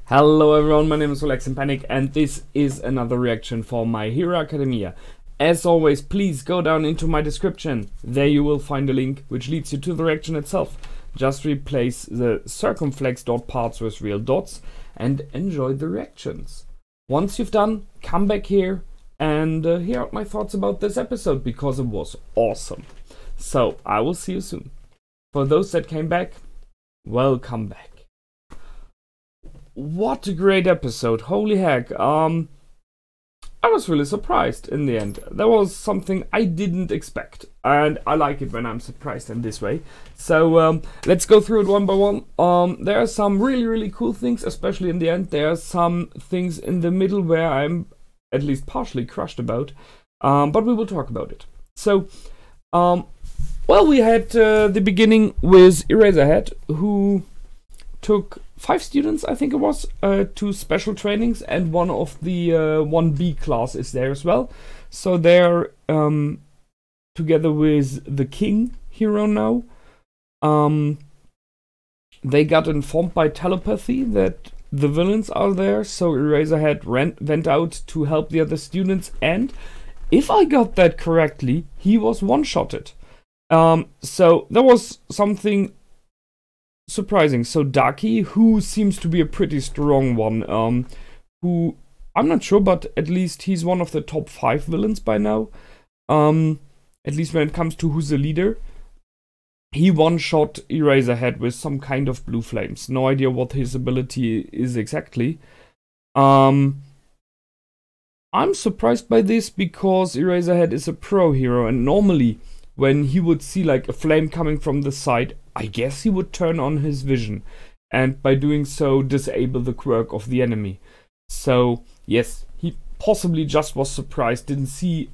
Hello everyone, my name is Reaction&Panic and this is another reaction for My Hero Academia. As always, please go down into my description. There you will find a link which leads you to the reaction itself. Just replace the circumflex.parts with real dots and enjoy the reactions. Once you've done, come back here and hear out my thoughts about this episode because it was awesome. So, I will see you soon. For those that came back, welcome back. What a great episode, holy heck. I was really surprised in the end. There was something I didn't expect, and I like it when I'm surprised in this way. So let's go through it one by one. There are some really cool things, especially in the end. There are some things in the middle where I'm at least partially crushed about, but we will talk about it. So, well, we had the beginning with Eraserhead, who took 5 students, I think it was, to special trainings, and one of the 1B class is there as well. So they're together with the king hero now. They got informed by telepathy that the villains are there, so Eraserhead went out to help the other students, and if I got that correctly, he was one-shotted. So there was something surprising. So Deku, who seems to be a pretty strong one, who I'm not sure, but at least he's one of the top 5 villains by now. At least when it comes to who's the leader. He one-shot Eraserhead with some kind of blue flames. No idea what his ability is exactly. I'm surprised by this because Eraserhead is a pro hero, and normally when he would see like a flame coming from the side, I guess he would turn on his vision, and by doing so disable the quirk of the enemy. So yes, he possibly just was surprised, didn't see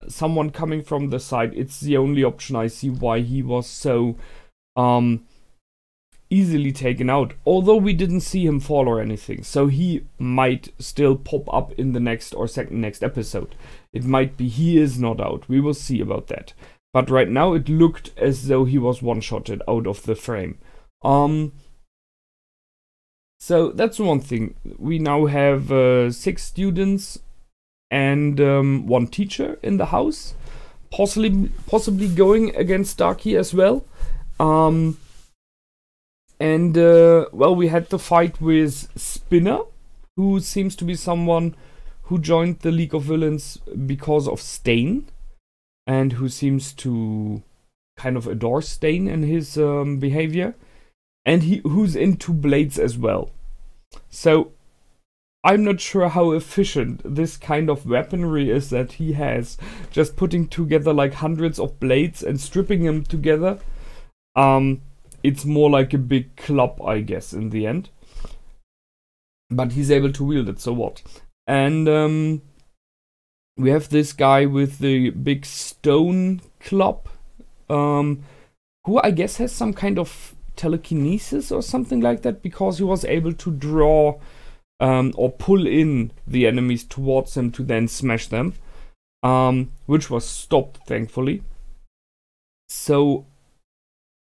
someone coming from the side. It's the only option I see why he was so easily taken out, although we didn't see him fall or anything, so he might still pop up in the next or next episode. It might be he is not out, we will see about that. But right now it looked as though he was one-shotted out of the frame. So that's one thing. We now have 6 students and 1 teacher in the house. Possibly going against Deku as well. Well, we had the fight with Spinner, who seems to be someone who joined the League of Villains because of Stain, and who seems to kind of adore Stain and his behavior, and who's into blades as well. So I'm not sure how efficient this kind of weaponry is that he has, just putting together like hundreds of blades and stripping them together. It's more like a big club, I guess, in the end, but he's able to wield it, so what. And we have this guy with the big stone club, who I guess has some kind of telekinesis or something like that, because he was able to draw or pull in the enemies towards him to then smash them, which was stopped, thankfully. So,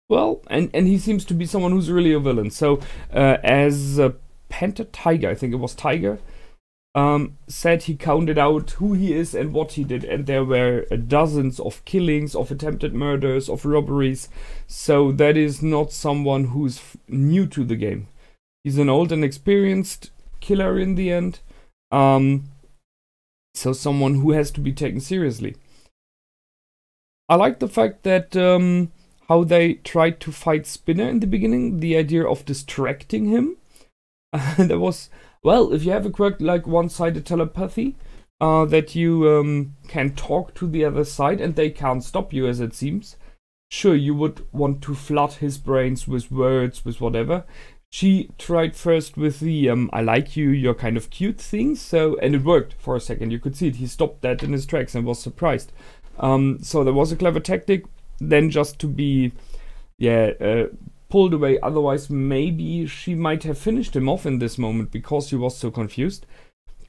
well, and he seems to be someone who's really a villain. So, as Panther Tiger, I think it was Tiger, said he counted out who he is and what he did, and there were dozens of killings, of attempted murders, of robberies. So that is not someone who's new to the game. He's an old and experienced killer in the end. So someone who has to be taken seriously. I like the fact that how they tried to fight Spinner in the beginning, the idea of distracting him. There was, well, if you have a quirk like one-sided telepathy, that you can talk to the other side and they can't stop you, as it seems. Sure, you would want to flood his brains with words, with whatever. She tried first with the I like you, you're kind of cute thing, so, and it worked for a second. You could see it, he stopped that in his tracks and was surprised. So there was a clever tactic, then just to be, pulled away. Otherwise, maybe she might have finished him off in this moment because he was so confused.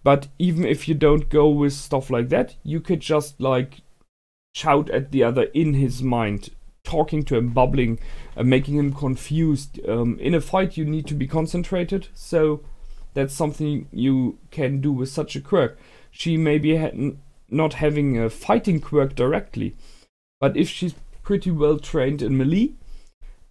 But even if you don't go with stuff like that, you could just like shout at the other in his mind, talking to him, bubbling, making him confused. In a fight, you need to be concentrated, so that's something you can do with such a quirk. She may be not having a fighting quirk directly, but if she's pretty well trained in melee,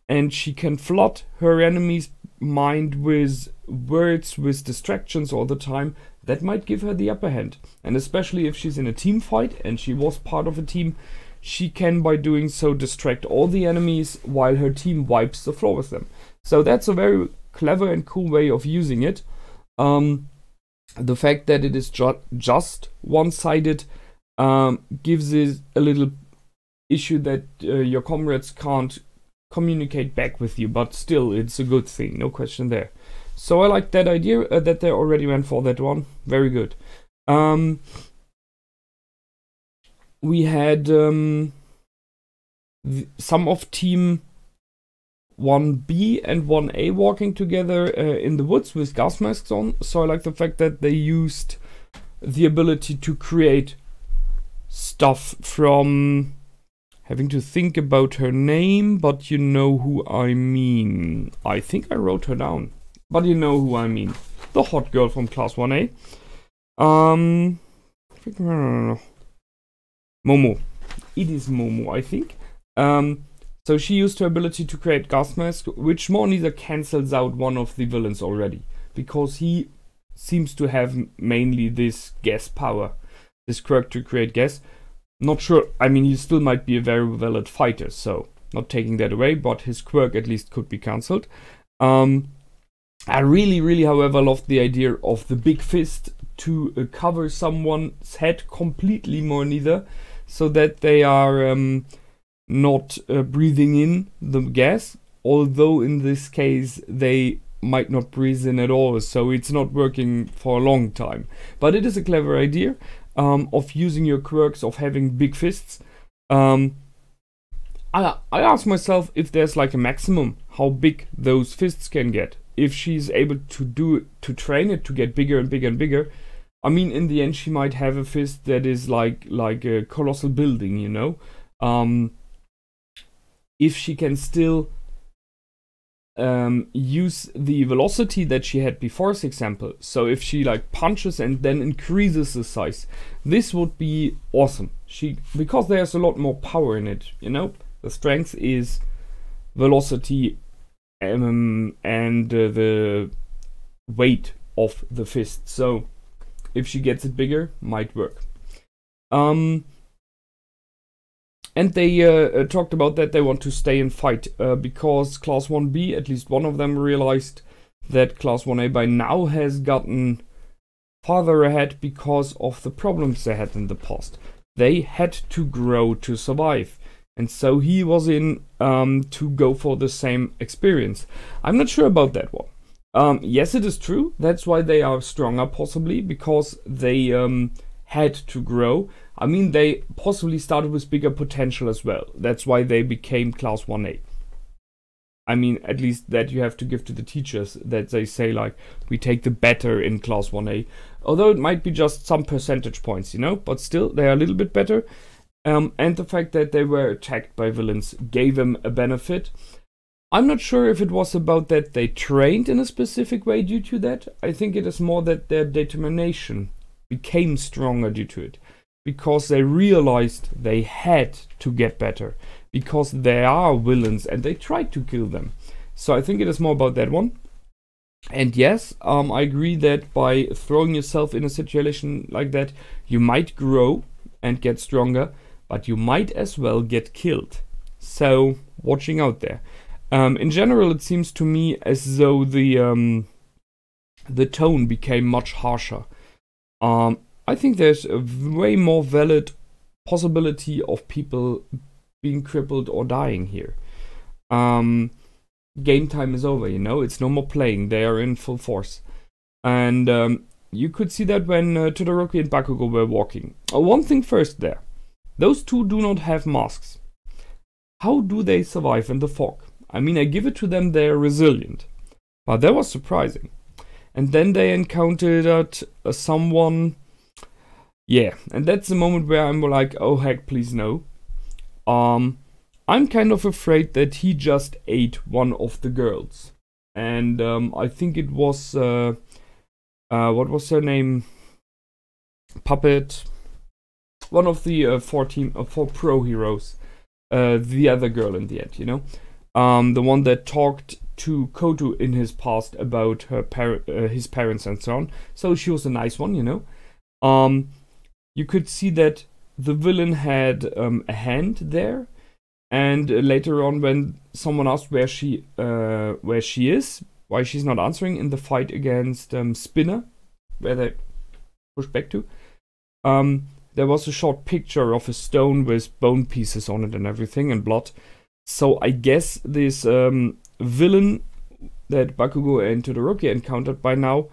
and she can flood her enemy's mind with words, with distractions all the time, that might give her the upper hand. And especially if she's in a team fight, and she was part of a team, she can, by doing so, distract all the enemies while her team wipes the floor with them. So that's a very clever and cool way of using it. The fact that it is just one-sided gives it a little issue that your comrades can't communicate back with you, but still it's a good thing, no question there. So I like that idea that they already went for that one. Very good. We had some of team 1B and 1A walking together in the woods with gas masks on. So I like the fact that they used the ability to create stuff from having to think about her name, but you know who I mean. I think I wrote her down, but you know who I mean. The hot girl from class 1A. Momo. It is Momo, I think. So she used her ability to create gas mask, which more or neither cancels out one of the villains already, because he seems to have mainly this gas power, this quirk to create gas. Not sure, I mean, he still might be a very valid fighter, so not taking that away, but his quirk at least could be cancelled. I really, however, loved the idea of the big fist to cover someone's head completely, more or neither, so that they are not breathing in the gas, although in this case they might not breathe in at all, so it's not working for a long time. But it is a clever idea of using your quirks, of having big fists. I ask myself if there's like a maximum how big those fists can get. If she's able to train it to get bigger and bigger and bigger. I mean, in the end she might have a fist that is like a colossal building, you know. If she can still use the velocity that she had before, for example, so if she like punches and then increases the size, this would be awesome. Because there's a lot more power in it, you know. The strength is velocity and the weight of the fist. So if she gets it bigger, might work. And they talked about that they want to stay and fight because Class 1B, at least one of them, realized that Class 1A by now has gotten farther ahead because of the problems they had in the past. They had to grow to survive. And so he was in to go for the same experience. I'm not sure about that one. Yes, it is true. That's why they are stronger, possibly, because they had to grow. I mean, they possibly started with bigger potential as well. That's why they became Class 1A. I mean, at least that you have to give to the teachers, that they say, like, we take the better in Class 1A. Although it might be just some percentage points, you know, but still, they are a little bit better. And the fact that they were attacked by villains gave them a benefit. I'm not sure if it was about that they trained in a specific way due to that. I think it is more that their determination became stronger due to it. Because they realized they had to get better. Because there are villains and they tried to kill them. So I think it is more about that one. And yes, I agree that by throwing yourself in a situation like that, you might grow and get stronger, but you might as well get killed. So watching out there. In general, it seems to me as though the tone became much harsher. I think there's a way more valid possibility of people being crippled or dying here. Game time is over, you know, it's no more playing, they are in full force. And you could see that when Todoroki and Bakugo were walking. One thing first there, those two do not have masks. How do they survive in the fog? I mean, I give it to them, they're resilient. But that was surprising. And then they encountered someone. Yeah, and that's the moment where I'm like, oh heck, please no. I'm kind of afraid that he just ate one of the girls. And I think it was what was her name? Puppet. One of the four pro heroes. The other girl in the end, you know? The one that talked to Koto in his past about his parents and so on. So she was a nice one, you know? You could see that the villain had a hand there. And later on, when someone asked where she is, why she's not answering in the fight against Spinner, where they pushed back to, there was a short picture of a stone with bone pieces on it and everything and blood. So I guess this villain that Bakugo and Todoroki encountered by now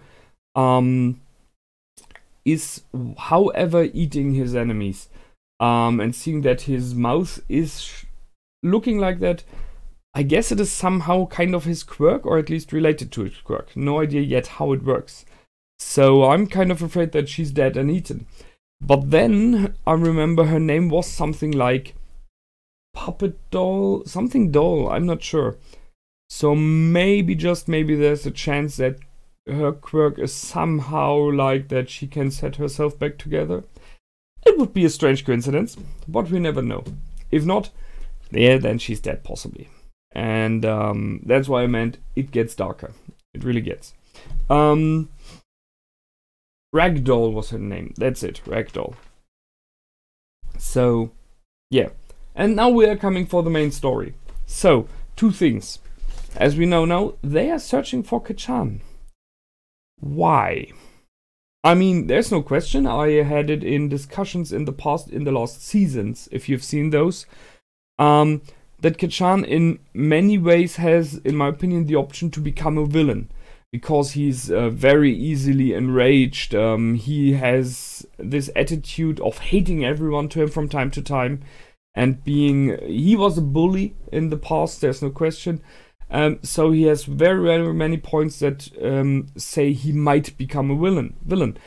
is, however, eating his enemies. And seeing that his mouth is looking like that, I guess it is somehow kind of his quirk, or at least related to his quirk. No idea yet how it works. So I'm kind of afraid that she's dead and eaten. But then I remember her name was something like Puppet Doll, something doll, I'm not sure. So maybe, just maybe, there's a chance that her quirk is somehow like that she can set herself back together. It would be a strange coincidence, but we never know. If not, yeah, then she's dead possibly. And that's why I meant it gets darker. It really gets. Ragdoll was her name. That's it, Ragdoll. So, yeah. And now we are coming for the main story. So, two things. As we know now, they are searching for Kachan. Why? I mean, there's no question. I had it in discussions in the past, in the last seasons, if you've seen those. That Kachan in many ways has, in my opinion, the option to become a villain. Because he's very easily enraged. He has this attitude of hating everyone to him from time to time. And he was a bully in the past, there's no question. So he has very, very many points that say he might become a villain.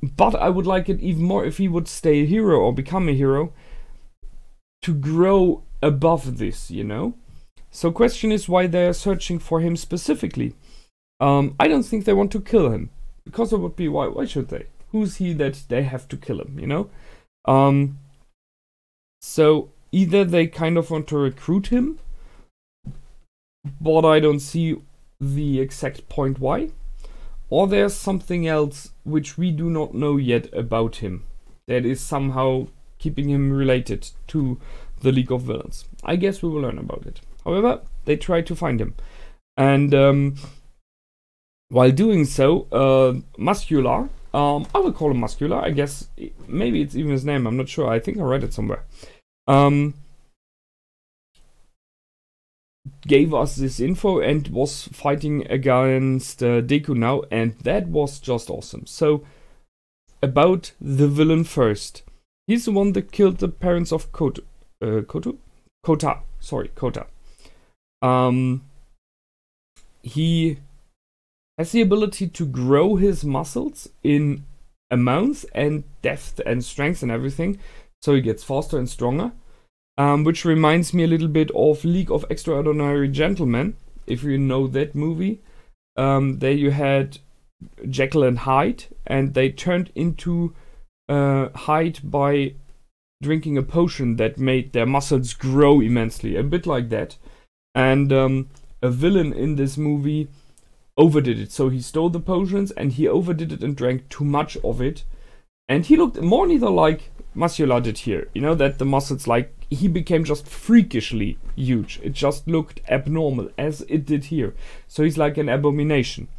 But I would like it even more if he would stay a hero or become a hero to grow above this, you know? So question is why they are searching for him specifically. I don't think they want to kill him. Because it would be, why should they? Who's he that they have to kill him, you know? So either they kind of want to recruit him, but I don't see the exact point why. Or there's something else which we do not know yet about him that is somehow keeping him related to the League of Villains. I guess we will learn about it. However, they try to find him. And while doing so, Muscular, I will call him Muscular, I guess, maybe it's even his name, I'm not sure, I think I read it somewhere. Gave us this info and was fighting against Deku now, and that was just awesome. So, about the villain first. He's the one that killed the parents of Kota. He has the ability to grow his muscles in amounts and depth and strength and everything, so he gets faster and stronger. Which reminds me a little bit of League of Extraordinary Gentlemen, if you know that movie. There you had Jekyll and Hyde, and they turned into Hyde by drinking a potion that made their muscles grow immensely, a bit like that. And a villain in this movie overdid it, so he stole the potions and he overdid it and drank too much of it. And he looked more neither like Muscular did here, you know, that the muscles, like, he became just freakishly huge. It just looked abnormal, as it did here. So he's like an abomination.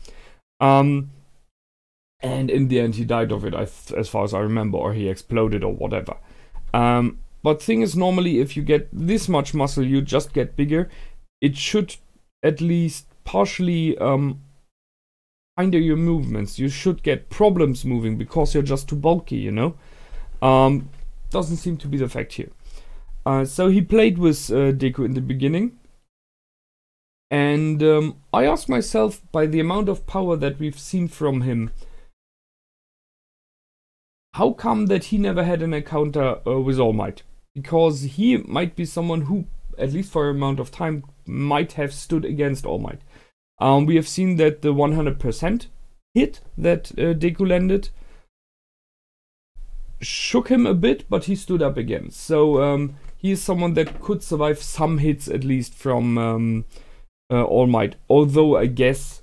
And in the end, he died of it, as far as I remember, or he exploded or whatever. But thing is, normally, if you get this much muscle, you just get bigger. It should at least partially hinder your movements. You should get problems moving because you're just too bulky, you know? Doesn't seem to be the fact here. So he played with Deku in the beginning. And I asked myself, by the amount of power that we've seen from him, how come that he never had an encounter with All Might? Because he might be someone who, at least for an amount of time, might have stood against All Might. We have seen that the 100% hit that Deku landed shook him a bit, but he stood up again. So he is someone that could survive some hits at least from All Might. Although I guess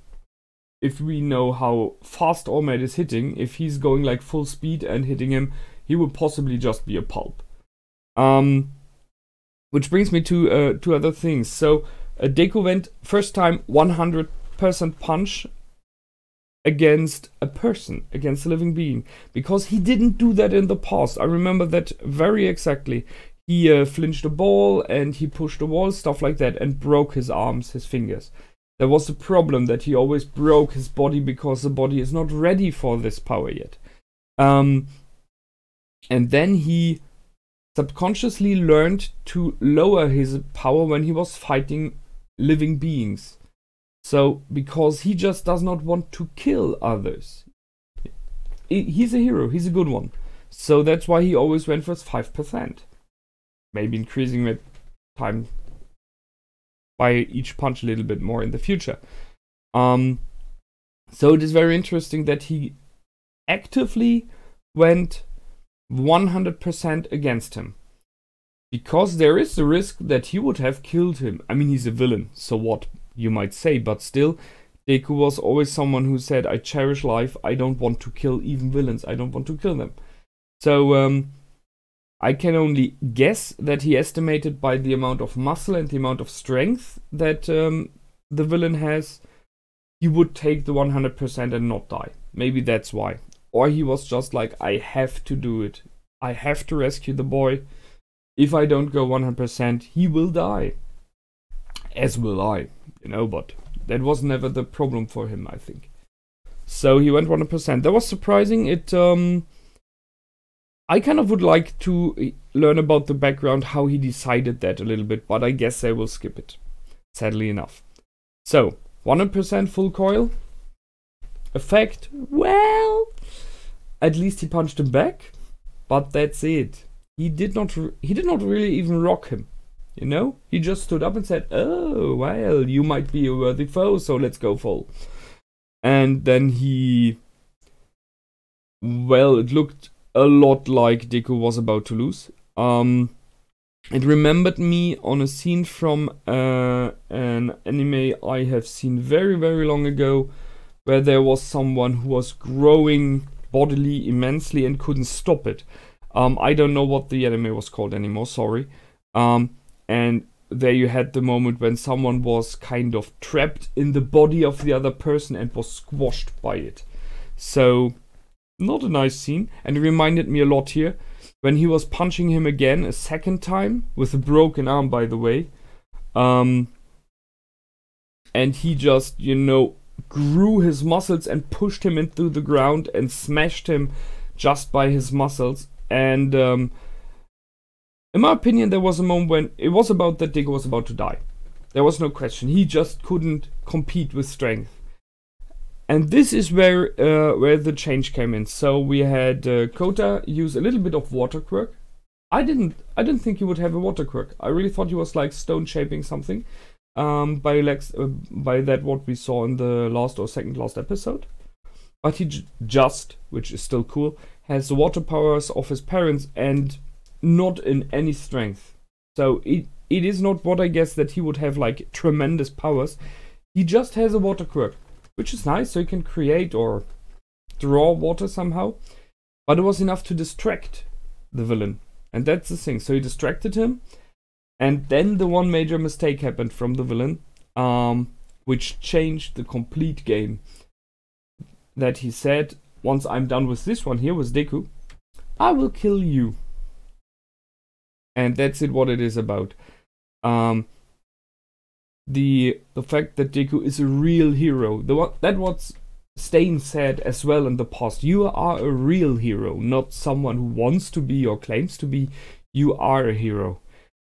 if we know how fast All Might is hitting, if he's going like full speed and hitting him, he would possibly just be a pulp. Which brings me to two other things. So Deku went first time 100% punch against a person, against a living being, because he didn't do that in the past. I remember that very exactly. He flinched a ball and he pushed a wall, stuff like that, and broke his arms, his fingers. There was a problem that he always broke his body because the body is not ready for this power yet. And then he subconsciously learned to lower his power when he was fighting living beings. So, because he just does not want to kill others. He's a hero, he's a good one. So that's why he always went for 5%. Maybe increasing with time by each punch a little bit more in the future. So it is very interesting that he actively went 100% against him. Because there is the risk that he would have killed him. I mean, he's a villain, so what? You might say, but still, Deku was always someone who said, I cherish life, I don't want to kill even villains, I don't want to kill them. So, I can only guess that he estimated by the amount of muscle and the amount of strength that the villain has, he would take the 100% and not die. Maybe that's why. Or he was just like, I have to do it. I have to rescue the boy. If I don't go 100%, he will die. As will I, you know, but that was never the problem for him, I think. So he went 100%. That was surprising. I kind of would like to learn about the background, how he decided that a little bit, but I guess I will skip it, sadly enough. So, 100% full coil. Effect, well, at least he punched him back, but that's it. He did not really even rock him. You know, he just stood up and said, oh, well, you might be a worthy foe, so let's go full. And then well, it looked a lot like Deku was about to lose. It remembered me on a scene from an anime I have seen very, very long ago, where there was someone who was growing bodily immensely and couldn't stop it. I don't know what the anime was called anymore, sorry. And there you had the moment when someone was kind of trapped in the body of the other person and was squashed by it. So, not a nice scene. And it reminded me a lot here when he was punching him again a second time, with a broken arm, by the way. And he just, you know, grew his muscles and pushed him into the ground and smashed him just by his muscles. And in my opinion, there was a moment when it was about that Deku was about to die. There was no question. He just couldn't compete with strength. And this is where the change came in. So we had Kota use a little bit of water quirk. I didn't think he would have a water quirk. I really thought he was like stone shaping something. By that what we saw in the last or second last episode. But he just, which is still cool, has the water powers of his parents and not in any strength. So it is not what I guess that he would have like tremendous powers. He just has a water quirk, which is nice, so he can create or draw water somehow. But it was enough to distract the villain. And that's the thing. So he distracted him. And then the one major mistake happened from the villain, which changed the complete game. That he said, once I'm done with this one here, with Deku, I will kill you. And that's it, what it is about. The fact that Deku is a real hero. That what Stain said as well in the past. You are a real hero, not someone who wants to be or claims to be. You are a hero.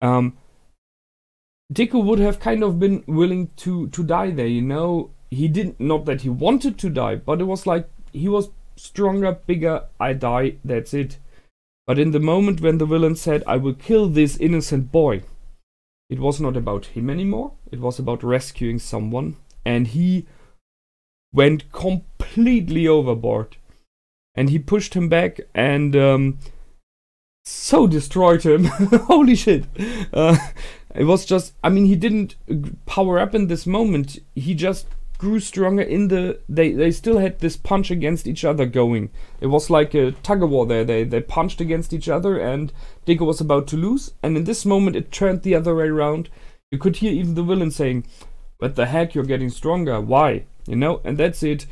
Deku would have kind of been willing to die there, you know. He didn't, not that he wanted to die, but it was like he was stronger, bigger, I die, that's it. But in the moment when the villain said, I will kill this innocent boy, it was not about him anymore. It was about rescuing someone. And he went completely overboard. And he pushed him back and so destroyed him. Holy shit. It was just, I mean, he didn't power up in this moment. He just grew stronger in the, they still had this punch against each other going. It was like a tug of war there. They punched against each other and Deku was about to lose. And in this moment it turned the other way around. You could hear even the villain saying, "What the heck, you're getting stronger, why?" You know, and that's it.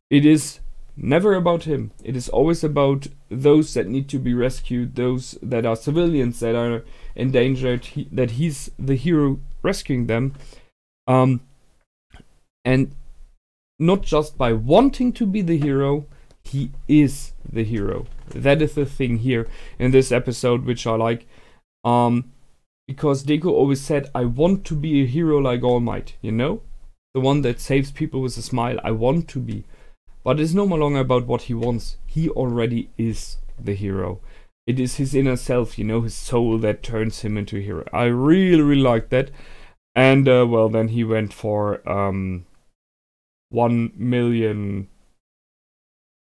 It is never about him. It is always about those that need to be rescued, those that are civilians that are endangered, that he's the hero rescuing them. And not just by wanting to be the hero, he is the hero. That is the thing here in this episode, which I like. Because Deku always said, I want to be a hero like All Might, you know? The one that saves people with a smile, I want to be. But it's no longer about what he wants. He already is the hero. It is his inner self, you know, his soul that turns him into a hero. I really, really like that. And, well, then he went for 1 million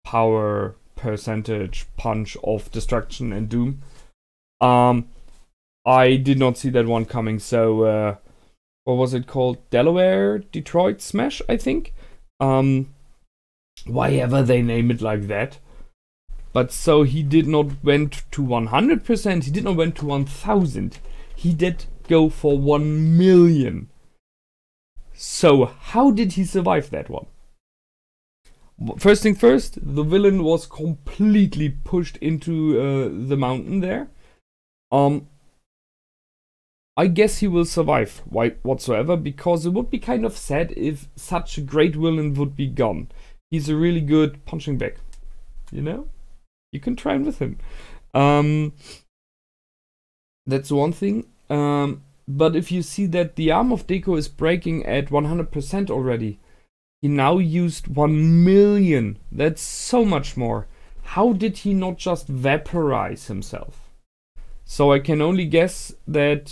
power percentage punch of destruction and doom. I did not see that one coming, so, what was it called? Delaware Detroit Smash, I think? Why ever they name it like that. But so he did not went to 100%, he did not went to 1000. He did go for 1 million. So how did he survive that one? First thing first, the villain was completely pushed into the mountain there. I guess he will survive whatsoever, because it would be kind of sad if such a great villain would be gone. He's a really good punching bag, you know? You can train with him. That's one thing. But if you see that the arm of Deku is breaking at 100% already, he now used 1 million. That's so much more. How did he not just vaporize himself? So I can only guess that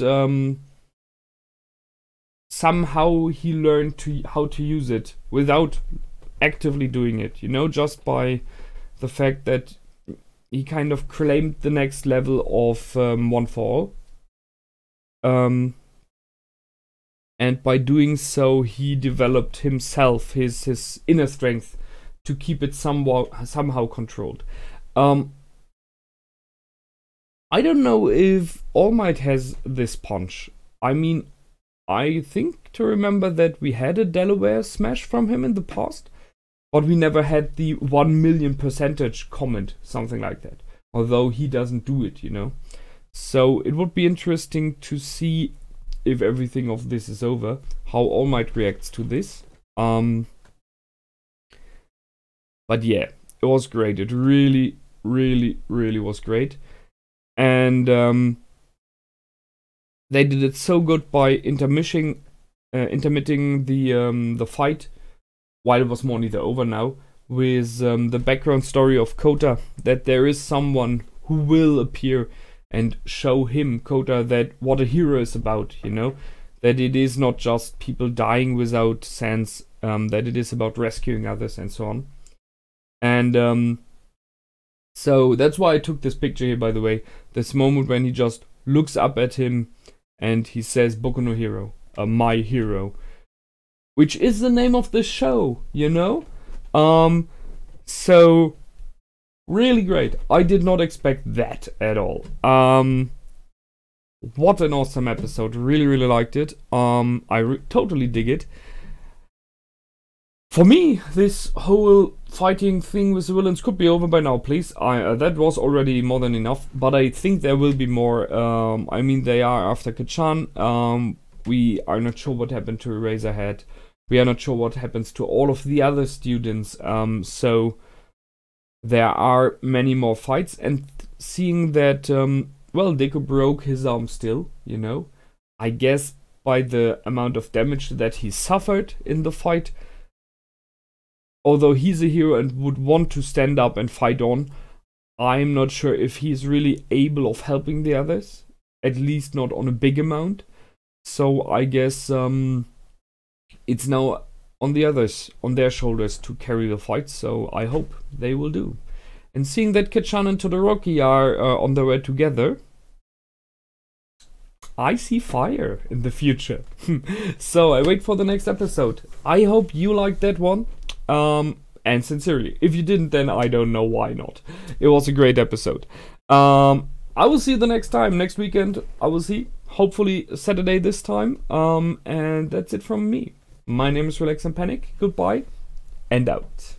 somehow he learned how to use it without actively doing it, you know, just by the fact that he kind of claimed the next level of One for All. And by doing so, he developed himself, his inner strength, to keep it somehow controlled. I don't know if All Might has this punch. I mean, I think to remember that we had a Delaware smash from him in the past, but we never had the 1 million percentage comment, something like that. Although he doesn't do it, you know. So it would be interesting to see, if everything of this is over, how All Might reacts to this. But yeah, it was great. It really, really, really was great. And they did it so good by intermitting the fight, while it was more neither over now, with the background story of Kota, that there is someone who will appear and show him, Kota, that what a hero is about, you know? That it is not just people dying without sense, that it is about rescuing others and so on. And so that's why I took this picture here, by the way. This moment when he just looks up at him and he says, Boku no Hero, my hero. Which is the name of the show, you know? So really great. I did not expect that at all. What an awesome episode. Really, really liked it. I totally dig it. For me, this whole fighting thing with the villains could be over by now, please. That was already more than enough, but I think there will be more. I mean, they are after Kachan. We are not sure what happened to Eraserhead. We are not sure what happens to all of the other students. So there are many more fights, and seeing that, well, Deku broke his arm still, you know. I guess by the amount of damage that he suffered in the fight. Although he's a hero and would want to stand up and fight on, I'm not sure if he's really able of helping the others. At least not on a big amount. So I guess it's now on the others, on their shoulders to carry the fight, so I hope they will do. And seeing that Kachan and Todoroki are on the way together, I see fire in the future. So I wait for the next episode. I hope you liked that one. And sincerely, if you didn't, then I don't know why not. It was a great episode. I will see you the next time. Next weekend, I will see. Hopefully Saturday this time. And that's it from me. My name is Relax and Panic. Goodbye and out.